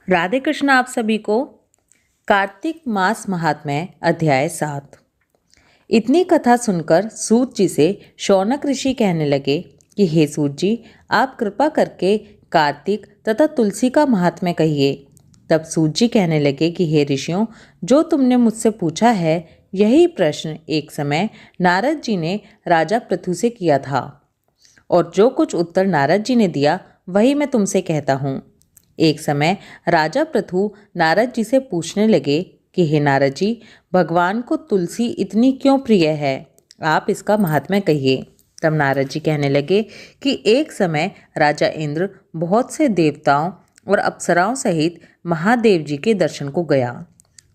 राधे कृष्ण आप सभी को। कार्तिक मास महात्म्य अध्याय 7। इतनी कथा सुनकर सूत जी से शौनक ऋषि कहने लगे कि हे सूत जी, आप कृपा करके कार्तिक तथा तुलसी का महात्म्य कहिए। तब सूत जी कहने लगे कि हे ऋषियों, जो तुमने मुझसे पूछा है यही प्रश्न एक समय नारद जी ने राजा पृथु से किया था, और जो कुछ उत्तर नारद जी ने दिया वही मैं तुमसे कहता हूँ। एक समय राजा पृथु नारद जी से पूछने लगे कि हे नारद जी, भगवान को तुलसी इतनी क्यों प्रिय है, आप इसका महात्म्य कहिए। तब नारद जी कहने लगे कि एक समय राजा इंद्र बहुत से देवताओं और अप्सराओं सहित महादेव जी के दर्शन को गया।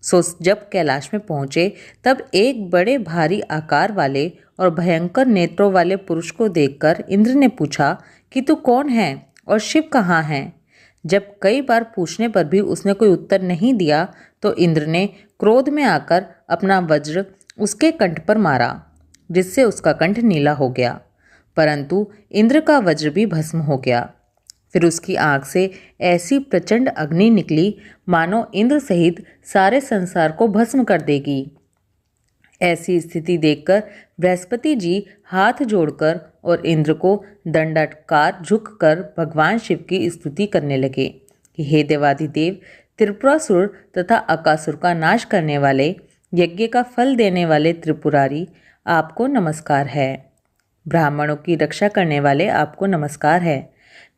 सो जब कैलाश में पहुंचे तब एक बड़े भारी आकार वाले और भयंकर नेत्रों वाले पुरुष को देखकर इंद्र ने पूछा कि तू कौन है और शिव कहाँ है। जब कई बार पूछने पर भी उसने कोई उत्तर नहीं दिया तो इंद्र ने क्रोध में आकर अपना वज्र उसके कंठ पर मारा, जिससे उसका कंठ नीला हो गया। परंतु इंद्र का वज्र भी भस्म हो गया। फिर उसकी आंख से ऐसी प्रचंड अग्नि निकली मानो इंद्र सहित सारे संसार को भस्म कर देगी। ऐसी स्थिति देखकर बृहस्पति जी हाथ जोड़कर और इंद्र को दंडाकार झुककर भगवान शिव की स्तुति करने लगे कि हे देवाधिदेव, त्रिपुरासुर तथा अकासुर का नाश करने वाले, यज्ञ का फल देने वाले त्रिपुरारी, आपको नमस्कार है। ब्राह्मणों की रक्षा करने वाले, आपको नमस्कार है।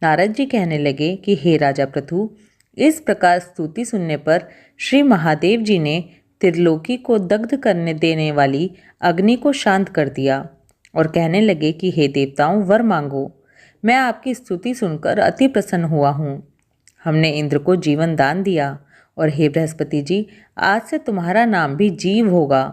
नारद जी कहने लगे कि हे राजा पृथु, इस प्रकार स्तुति सुनने पर श्री महादेव जी ने त्रिलोकी को दग्ध करने देने वाली अग्नि को शांत कर दिया और कहने लगे कि हे देवताओं, वर मांगो। मैं आपकी स्तुति सुनकर अति प्रसन्न हुआ हूँ। हमने इंद्र को जीवन दान दिया, और हे बृहस्पति जी, आज से तुम्हारा नाम भी जीव होगा।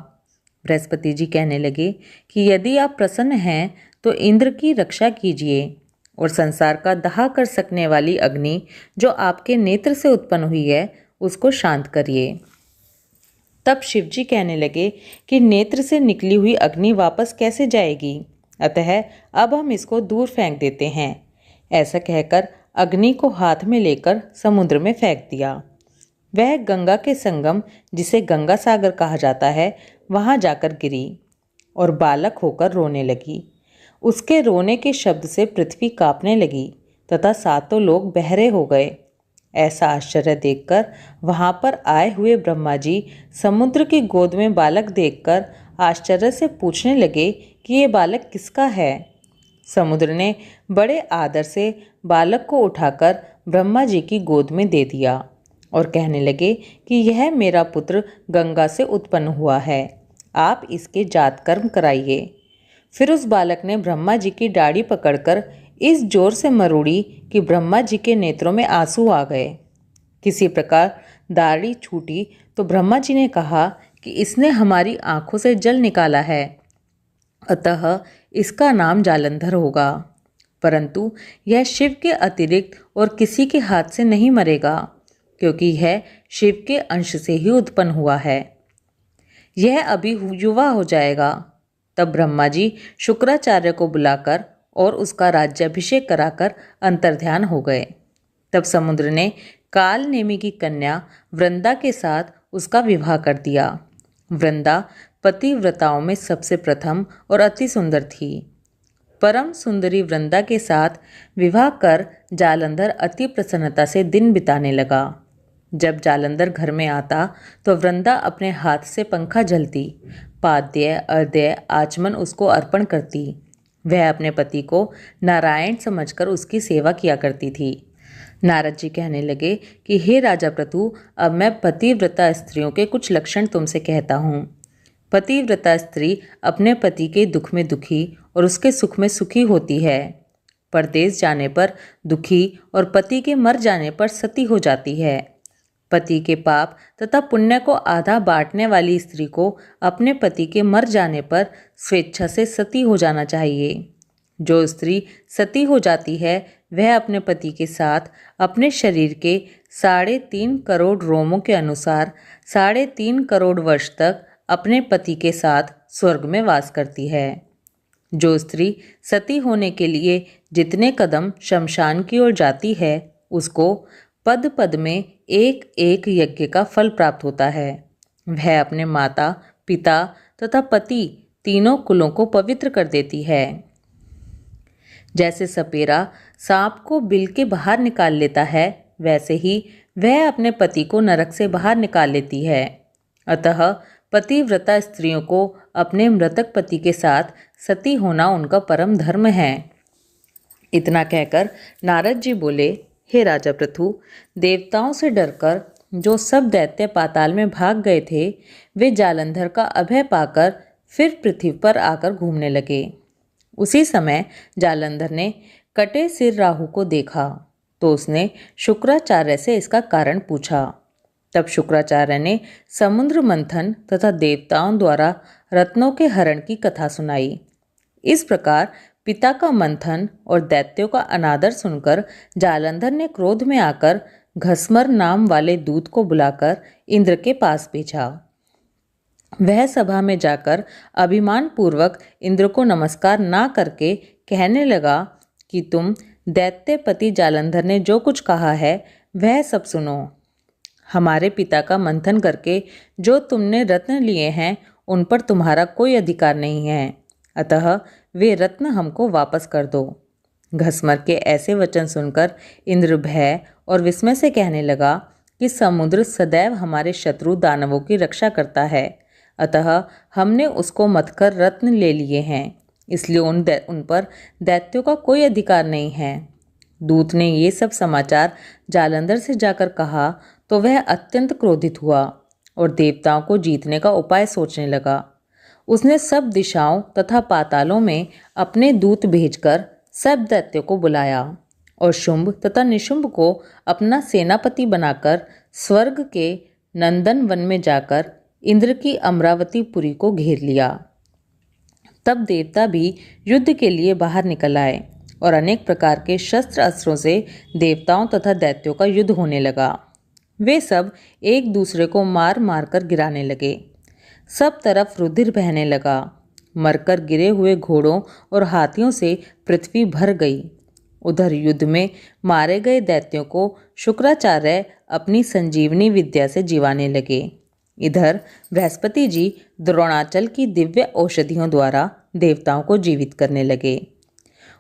बृहस्पति जी कहने लगे कि यदि आप प्रसन्न हैं तो इंद्र की रक्षा कीजिए और संसार का दाह कर सकने वाली अग्नि जो आपके नेत्र से उत्पन्न हुई है उसको शांत करिए। तब शिवजी कहने लगे कि नेत्र से निकली हुई अग्नि वापस कैसे जाएगी, अतः अब हम इसको दूर फेंक देते हैं। ऐसा कहकर अग्नि को हाथ में लेकर समुद्र में फेंक दिया। वह गंगा के संगम, जिसे गंगा सागर कहा जाता है, वहाँ जाकर गिरी और बालक होकर रोने लगी। उसके रोने के शब्द से पृथ्वी कांपने लगी तथा सातों लोग बहरे हो गए। ऐसा आश्चर्य देखकर वहाँ पर आए हुए ब्रह्मा जी समुद्र की गोद में बालक देखकर आश्चर्य से पूछने लगे कि ये बालक किसका है। समुद्र ने बड़े आदर से बालक को उठाकर ब्रह्मा जी की गोद में दे दिया और कहने लगे कि यह मेरा पुत्र गंगा से उत्पन्न हुआ है, आप इसके जात कर्म कराइए। फिर उस बालक ने ब्रह्मा जी की दाढ़ी पकड़कर इस जोर से मरोड़ी कि ब्रह्मा जी के नेत्रों में आंसू आ गए। किसी प्रकार दाढ़ी छूटी तो ब्रह्मा जी ने कहा कि इसने हमारी आंखों से जल निकाला है, अतः इसका नाम जालंधर होगा। परंतु यह शिव के अतिरिक्त और किसी के हाथ से नहीं मरेगा, क्योंकि यह शिव के अंश से ही उत्पन्न हुआ है। यह अभी युवा हो जाएगा। तब ब्रह्मा जी शुक्राचार्य को बुलाकर और उसका राज्याभिषेक कराकर अंतर्ध्यान हो गए। तब समुद्र ने काल नेमी की कन्या वृंदा के साथ उसका विवाह कर दिया। वृंदा पतिव्रताओं में सबसे प्रथम और अति सुंदर थी। परम सुंदरी वृंदा के साथ विवाह कर जालंधर अति प्रसन्नता से दिन बिताने लगा। जब जालंधर घर में आता तो वृंदा अपने हाथ से पंखा झलती, पाद्य अर्ध्य आचमन उसको अर्पण करती। वह अपने पति को नारायण समझकर उसकी सेवा किया करती थी। नारद जी कहने लगे कि हे राजा पृथु, अब मैं पतिव्रता स्त्रियों के कुछ लक्षण तुमसे कहता हूँ। पतिव्रता स्त्री अपने पति के दुख में दुखी और उसके सुख में सुखी होती है। परदेश जाने पर दुखी और पति के मर जाने पर सती हो जाती है। पति के पाप तथा पुण्य को आधा बांटने वाली स्त्री को अपने पति के मर जाने पर स्वेच्छा से सती हो जाना चाहिए। जो स्त्री सती हो जाती है वह अपने पति के साथ अपने शरीर के 3.5 करोड़ रोमों के अनुसार 3.5 करोड़ वर्ष तक अपने पति के साथ स्वर्ग में वास करती है। जो स्त्री सती होने के लिए जितने कदम शमशान की ओर जाती है उसको पद पद में एक एक यज्ञ का फल प्राप्त होता है। वह अपने माता, पिता तथा पति तीनों कुलों को पवित्र कर देती है। जैसे सपेरा सांप को बिल के बाहर निकाल लेता है, वैसे ही वह अपने पति को नरक से बाहर निकाल लेती है। अतः पतिव्रता स्त्रियों को अपने मृतक पति के साथ सती होना उनका परम धर्म है। इतना कहकर नारद जी बोले, हे राजा पृथु, देवताओं से डरकर जो सब दैत्य पाताल में भाग गए थे, वे जालंधर का अभय पाकर फिर पृथ्वी पर आकर घूमने लगे। उसी समय जालंधर ने कटे सिर राहु को देखा तो उसने शुक्राचार्य से इसका कारण पूछा। तब शुक्राचार्य ने समुद्र मंथन तथा देवताओं द्वारा रत्नों के हरण की कथा सुनाई। इस प्रकार पिता का मंथन और दैत्यों का अनादर सुनकर जालंधर ने क्रोध में आकर घसमर नाम वाले दूत को बुलाकर इंद्र के पास भेजा। वह सभा में जाकर अभिमान पूर्वक इंद्र को नमस्कार ना करके कहने लगा कि तुम दैत्यपति जालंधर ने जो कुछ कहा है वह सब सुनो। हमारे पिता का मंथन करके जो तुमने रत्न लिए हैं उन पर तुम्हारा कोई अधिकार नहीं है, अतः वे रत्न हमको वापस कर दो। घसमर के ऐसे वचन सुनकर इंद्र भय और विस्मय से कहने लगा कि समुद्र सदैव हमारे शत्रु दानवों की रक्षा करता है, अतः हमने उसको मथकर रत्न ले लिए हैं, इसलिए उन पर दैत्यों का कोई अधिकार नहीं है। दूत ने ये सब समाचार जालंधर से जाकर कहा तो वह अत्यंत क्रोधित हुआ और देवताओं को जीतने का उपाय सोचने लगा। उसने सब दिशाओं तथा पातालों में अपने दूत भेजकर सब दैत्यों को बुलाया और शुंभ तथा निशुंभ को अपना सेनापति बनाकर स्वर्ग के नंदन वन में जाकर इंद्र की अमरावती पुरी को घेर लिया। तब देवता भी युद्ध के लिए बाहर निकल आए और अनेक प्रकार के शस्त्र अस्त्रों से देवताओं तथा दैत्यों का युद्ध होने लगा। वे सब एक दूसरे को मार मार कर गिराने लगे। सब तरफ रुधिर बहने लगा। मरकर गिरे हुए घोड़ों और हाथियों से पृथ्वी भर गई। उधर युद्ध में मारे गए दैत्यों को शुक्राचार्य अपनी संजीवनी विद्या से जीवाने लगे। इधर बृहस्पति जी द्रोणाचल की दिव्य औषधियों द्वारा देवताओं को जीवित करने लगे।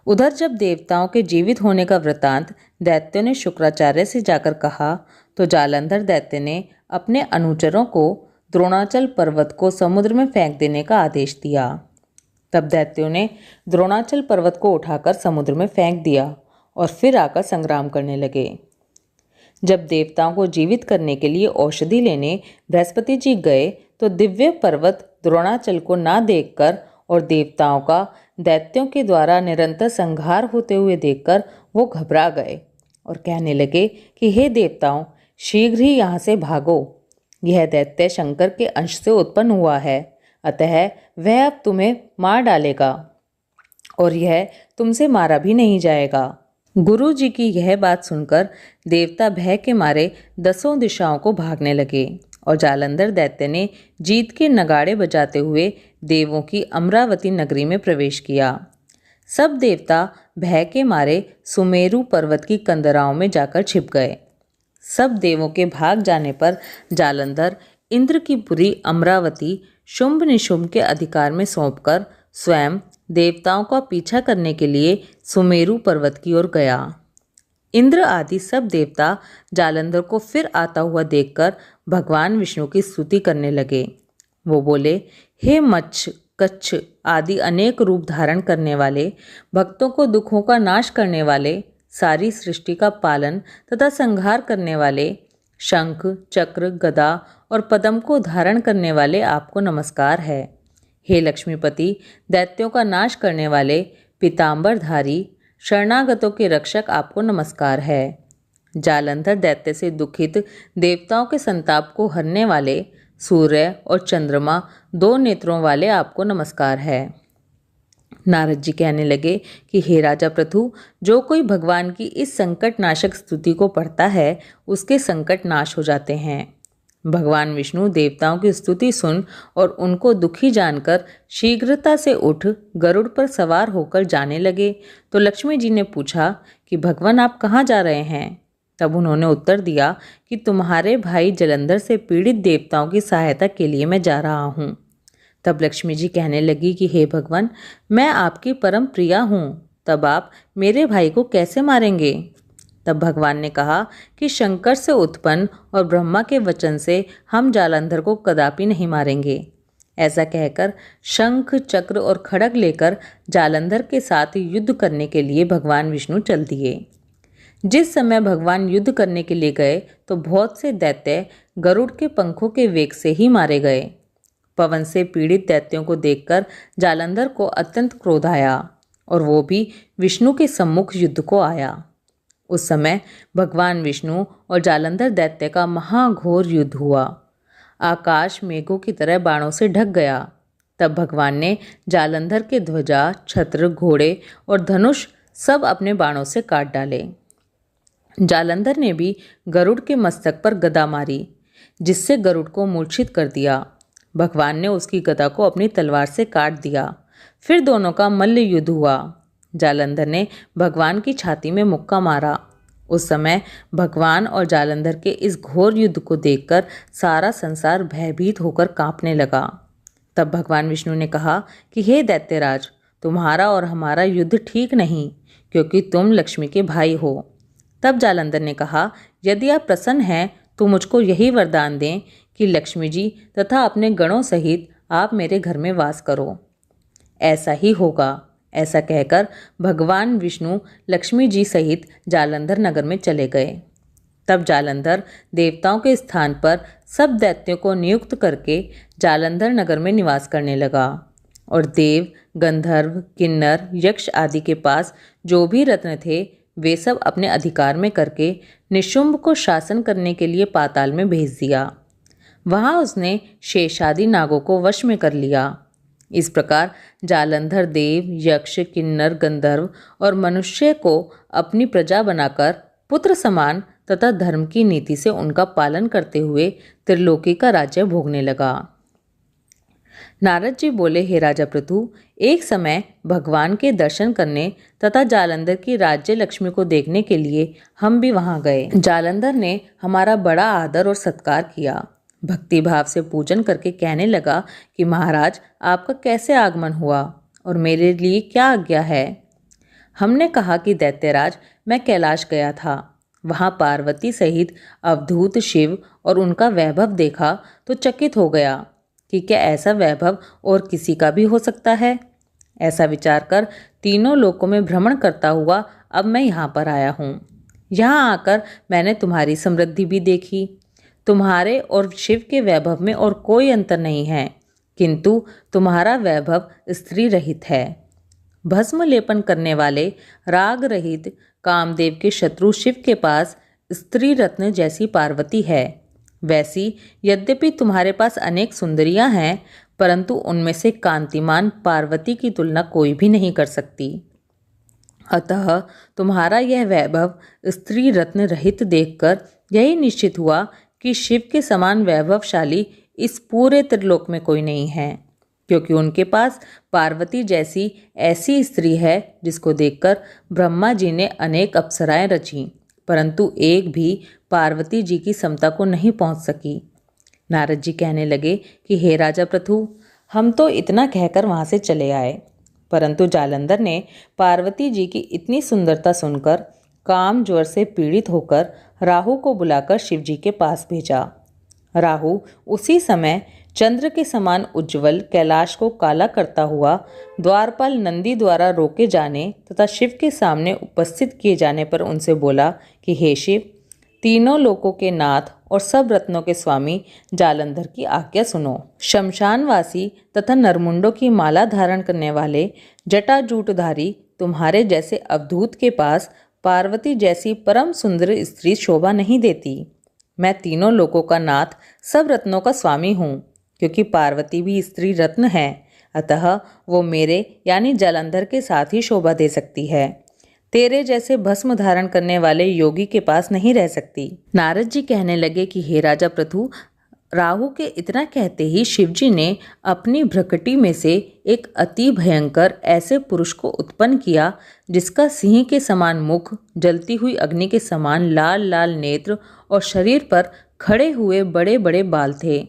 उधर जब देवताओं के जीवित होने का वृतांत दैत्यों ने शुक्राचार्य से जाकर कहा तो जालंधर दैत्य ने अपने अनुचरों को द्रोणाचल पर्वत को समुद्र में फेंक देने का आदेश दिया। तब दैत्यों ने द्रोणाचल पर्वत को उठाकर समुद्र में फेंक दिया और फिर आकर संग्राम करने लगे। जब देवताओं को जीवित करने के लिए औषधि लेने बृहस्पति जी गए तो दिव्य पर्वत द्रोणाचल को ना देखकर और देवताओं का दैत्यों के द्वारा निरंतर संहार होते हुए देखकर वो घबरा गए और कहने लगे कि हे देवताओं, शीघ्र ही यहाँ से भागो। यह दैत्य शंकर के अंश से उत्पन्न हुआ है, अतः वह अब तुम्हें मार डालेगा और यह तुमसे मारा भी नहीं जाएगा। गुरु जी की यह बात सुनकर देवता भय के मारे दसों दिशाओं को भागने लगे और जालंधर दैत्य ने जीत के नगाड़े बजाते हुए देवों की अमरावती नगरी में प्रवेश किया। सब देवता भय के मारे सुमेरु पर्वत की कंदराओं में जाकर छिप गए। सब देवों के भाग जाने पर जालंधर इंद्र की पुरी अमरावती शुंभ निशुंभ के अधिकार में सौंपकर स्वयं देवताओं का पीछा करने के लिए सुमेरु पर्वत की ओर गया। इंद्र आदि सब देवता जालंधर को फिर आता हुआ देखकर भगवान विष्णु की स्तुति करने लगे। वो बोले, हे मच्छ, कच्छ आदि अनेक रूप धारण करने वाले, भक्तों को दुखों का नाश करने वाले, सारी सृष्टि का पालन तथा संहार करने वाले, शंख, चक्र, गदा और पद्म को धारण करने वाले आपको नमस्कार है। हे लक्ष्मीपति, दैत्यों का नाश करने वाले, पीतांबरधारी, शरणागतों के रक्षक आपको नमस्कार है। जालंधर दैत्य से दुखित देवताओं के संताप को हरने वाले, सूर्य और चंद्रमा दो नेत्रों वाले आपको नमस्कार है। नारद जी कहने लगे कि हे राजा पृथु, जो कोई भगवान की इस संकट नाशक स्तुति को पढ़ता है उसके संकट नाश हो जाते हैं। भगवान विष्णु देवताओं की स्तुति सुन और उनको दुखी जानकर शीघ्रता से उठ गरुड़ पर सवार होकर जाने लगे तो लक्ष्मी जी ने पूछा कि भगवान आप कहाँ जा रहे हैं। तब उन्होंने उत्तर दिया कि तुम्हारे भाई जलंधर से पीड़ित देवताओं की सहायता के लिए मैं जा रहा हूँ। तब लक्ष्मी जी कहने लगी कि हे भगवान, मैं आपकी परम प्रिया हूँ, तब आप मेरे भाई को कैसे मारेंगे? तब भगवान ने कहा कि शंकर से उत्पन्न और ब्रह्मा के वचन से हम जालंधर को कदापि नहीं मारेंगे। ऐसा कहकर शंख, चक्र और खड्ग लेकर जालंधर के साथ युद्ध करने के लिए भगवान विष्णु चल दिए। जिस समय भगवान युद्ध करने के लिए गए तो बहुत से दैत्य गरुड़ के पंखों के वेग से ही मारे गए। पवन से पीड़ित दैत्यों को देखकर जालंधर को अत्यंत क्रोध आया और वो भी विष्णु के सम्मुख युद्ध को आया। उस समय भगवान विष्णु और जालंधर दैत्य का महाघोर युद्ध हुआ। आकाश मेघों की तरह बाणों से ढक गया। तब भगवान ने जालंधर के ध्वजा, छत्र, घोड़े और धनुष सब अपने बाणों से काट डाले। जालंधर ने भी गरुड़ के मस्तक पर गदा मारी, जिससे गरुड़ को मूर्छित कर दिया। भगवान ने उसकी गदा को अपनी तलवार से काट दिया। फिर दोनों का मल्ल युद्ध हुआ। जालंधर ने भगवान की छाती में मुक्का मारा। उस समय भगवान और जालंधर के इस घोर युद्ध को देखकर सारा संसार भयभीत होकर कांपने लगा। तब भगवान विष्णु ने कहा कि हे दैत्यराज, तुम्हारा और हमारा युद्ध ठीक नहीं, क्योंकि तुम लक्ष्मी के भाई हो। तब जालंधर ने कहा, यदि आप प्रसन्न हैं तो मुझको यही वरदान दें कि लक्ष्मी जी तथा अपने गणों सहित आप मेरे घर में वास करो। ऐसा ही होगा। ऐसा कहकर भगवान विष्णु लक्ष्मी जी सहित जालंधर नगर में चले गए। तब जालंधर देवताओं के स्थान पर सब दैत्यों को नियुक्त करके जालंधर नगर में निवास करने लगा और देव, गंधर्व, किन्नर, यक्ष आदि के पास जो भी रत्न थे वे सब अपने अधिकार में करके निशुंभ को शासन करने के लिए पाताल में भेज दिया। वहां उसने शेषादि नागों को वश में कर लिया। इस प्रकार जालंधर देव, यक्ष, किन्नर, गंधर्व और मनुष्य को अपनी प्रजा बनाकर पुत्र समान तथा धर्म की नीति से उनका पालन करते हुए त्रिलोकी का राज्य भोगने लगा। नारद जी बोले, हे राजा पृथु, एक समय भगवान के दर्शन करने तथा जालंधर की राज्य लक्ष्मी को देखने के लिए हम भी वहां गए। जालंधर ने हमारा बड़ा आदर और सत्कार किया। भक्ति भाव से पूजन करके कहने लगा कि महाराज, आपका कैसे आगमन हुआ और मेरे लिए क्या आज्ञा है? हमने कहा कि दैत्यराज, मैं कैलाश गया था। वहां पार्वती सहित अवधूत शिव और उनका वैभव देखा तो चकित हो गया कि क्या ऐसा वैभव और किसी का भी हो सकता है। ऐसा विचार कर तीनों लोकों में भ्रमण करता हुआ अब मैं यहाँ पर आया हूँ। यहाँ आकर मैंने तुम्हारी समृद्धि भी देखी। तुम्हारे और शिव के वैभव में और कोई अंतर नहीं है, किंतु तुम्हारा वैभव स्त्री रहित है। भस्म लेपन करने वाले राग रहित कामदेव के शत्रु शिव के पास स्त्री रत्न जैसी पार्वती है। वैसी यद्यपि तुम्हारे पास अनेक सुंदरियां हैं, परंतु उनमें से कांतिमान पार्वती की तुलना कोई भी नहीं कर सकती। अतः तुम्हारा यह वैभव स्त्री रत्न रहित देखकर यही निश्चित हुआ कि शिव के समान वैभवशाली इस पूरे त्रिलोक में कोई नहीं है, क्योंकि उनके पास पार्वती जैसी ऐसी स्त्री है जिसको देखकर ब्रह्मा जी ने अनेक अप्सराएं रची, परंतु एक भी पार्वती जी की समता को नहीं पहुंच सकी। नारद जी कहने लगे कि हे राजा पृथु, हम तो इतना कहकर वहां से चले आए, परंतु जालंधर ने पार्वती जी की इतनी सुंदरता सुनकर काम ज्वर से पीड़ित होकर राहु को बुलाकर शिव जी के पास भेजा। राहु उसी समय चंद्र के समान उज्ज्वल कैलाश को काला करता हुआ द्वारपाल नंदी द्वारा रोके जाने तथा शिव के सामने उपस्थित किए जाने पर उनसे बोला कि हे शिव, तीनों लोकों के नाथ और सब रत्नों के स्वामी जालंधर की आज्ञा सुनो। शमशानवासी तथा नरमुंडों की माला धारण करने वाले जटाजूटधारी तुम्हारे जैसे अवधूत के पास पार्वती जैसी परम सुंदर स्त्री शोभा नहीं देती। मैं तीनों लोकों का नाथ, सब रत्नों का स्वामी हूँ, क्योंकि पार्वती भी स्त्री रत्न है, अतः वो मेरे यानी जालंधर के साथ ही शोभा दे सकती है। तेरे जैसे भस्म धारण करने वाले योगी के पास नहीं रह सकती। नारद जी कहने लगे कि हे राजा पृथु, राहु के इतना कहते ही शिवजी ने अपनी भ्रकटी में से एक अति भयंकर ऐसे पुरुष को उत्पन्न किया जिसका सिंह के समान मुख, जलती हुई अग्नि के समान लाल लाल नेत्र और शरीर पर खड़े हुए बड़े बड़े बाल थे।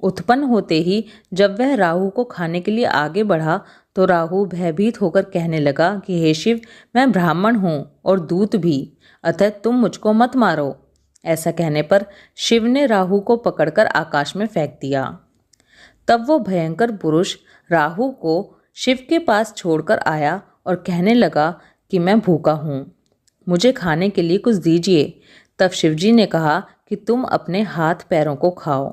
उत्पन्न होते ही जब वह राहु को खाने के लिए आगे बढ़ा तो राहु भयभीत होकर कहने लगा कि हे शिव, मैं ब्राह्मण हूँ और दूत भी, अतः तुम मुझको मत मारो। ऐसा कहने पर शिव ने राहु को पकड़कर आकाश में फेंक दिया। तब वो भयंकर पुरुष राहु को शिव के पास छोड़कर आया और कहने लगा कि मैं भूखा हूँ, मुझे खाने के लिए कुछ दीजिए। तब शिवजी ने कहा कि तुम अपने हाथ पैरों को खाओ।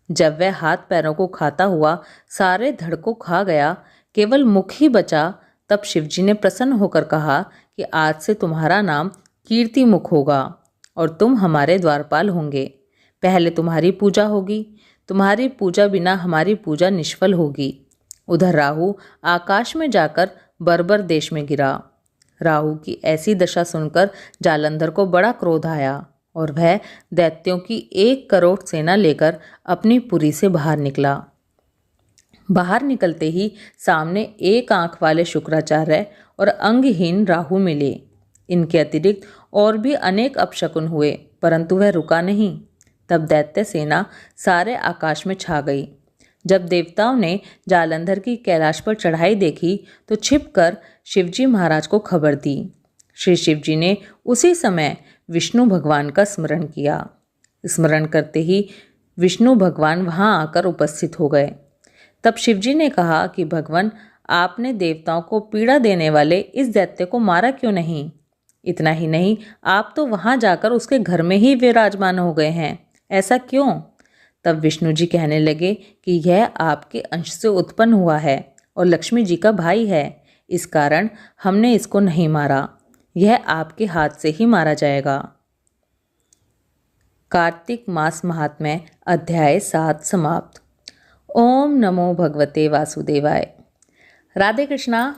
जब वह हाथ पैरों को खाता हुआ सारे धड़ को खा गया, केवल मुख ही बचा, तब शिवजी ने प्रसन्न होकर कहा कि आज से तुम्हारा नाम कीर्ति मुख होगा और तुम हमारे द्वारपाल होंगे। पहले तुम्हारी पूजा होगी, तुम्हारी पूजा बिना हमारी पूजा निष्फल होगी। उधर राहु आकाश में जाकर बर्बर देश में गिरा। राहु की ऐसी दशा सुनकर जालंधर को बड़ा क्रोध आया और वह दैत्यों की 1 करोड़ सेना लेकर अपनी पुरी से बाहर निकला। बाहर निकलते ही सामने एक आंख वाले शुक्राचार्य और अंगहीन राहु मिले। इनके अतिरिक्त और भी अनेक अपशकुन हुए, परंतु वह रुका नहीं। तब दैत्य सेना सारे आकाश में छा गई। जब देवताओं ने जालंधर की कैलाश पर चढ़ाई देखी तो छिपकर शिवजी महाराज को खबर दी। श्री शिवजी ने उसी समय विष्णु भगवान का स्मरण किया। स्मरण करते ही विष्णु भगवान वहां आकर उपस्थित हो गए। तब शिवजी ने कहा कि भगवान, आपने देवताओं को पीड़ा देने वाले इस दैत्य को मारा क्यों नहीं? इतना ही नहीं, आप तो वहां जाकर उसके घर में ही विराजमान हो गए हैं, ऐसा क्यों? तब विष्णु जी कहने लगे कि यह आपके अंश से उत्पन्न हुआ है और लक्ष्मी जी का भाई है, इस कारण हमने इसको नहीं मारा। यह आपके हाथ से ही मारा जाएगा। कार्तिक मास महात्म्य अध्याय 7 समाप्त। ओम नमो भगवते वासुदेवाय। राधे कृष्णा।